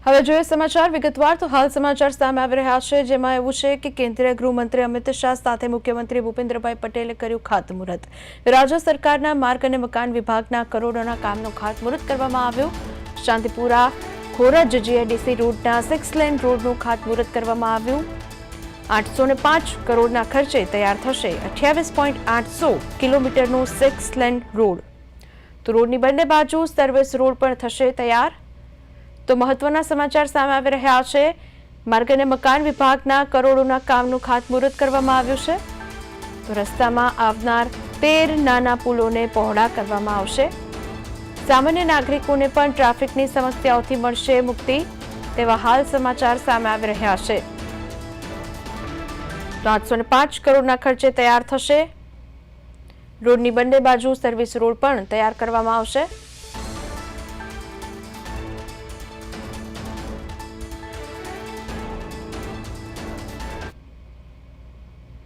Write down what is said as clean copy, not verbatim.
હવે જોઈએ સમાચાર વિગતવાર તો હાલ સમાચાર સામે આવી રહ્યા છે જેમાં એવું છે કે કેન્દ્રીય ગૃહમંત્રી અમિત શાહ સાથે મુખ્યમંત્રી ભૂપેન્દ્રભાઈ પટેલે કર્યું ખાતમુહૂર્ત। રાજ્ય સરકારના માર્ગ અને મકાન વિભાગના કરોડોના કામનું ખાતમુહૂર્ત કરવામાં આવ્યું। શાંતિપુરા ખોરજ જીઆઈડીસી રોડના 6 લેન રોડનું ખાતમુહૂર્ત કરવામાં આવ્યું। 805 કરોડના ખર્ચે તૈયાર થશે 28.800 કિલોમીટરનો 6 લેન રોડ। તો રોડની બંને બાજુ સર્વિસ રોડ પણ થશે તૈયાર। તો મહત્વના સમાચાર સામે આવી રહ્યા છે। માર્ગ અને મકાન વિભાગના કરોડોના કામનું ખાતમુહૂર્ત કરવામાં આવ્યું છે। તો રસ્તામાં આવનાર 13 નાના પુલોને પહોળા કરવામાં આવશે। સામાન્ય નાગરિકોને પણ ટ્રાફિકની સમસ્યાઓથી મળશે મુક્તિ તેવા હાલ સમાચાર સામે આવી રહ્યા છે। તો 805 કરોડના ખર્ચે તૈયાર થશે રોડની બંને બાજુ સર્વિસ રોડ પણ તૈયાર કરવામાં આવશે।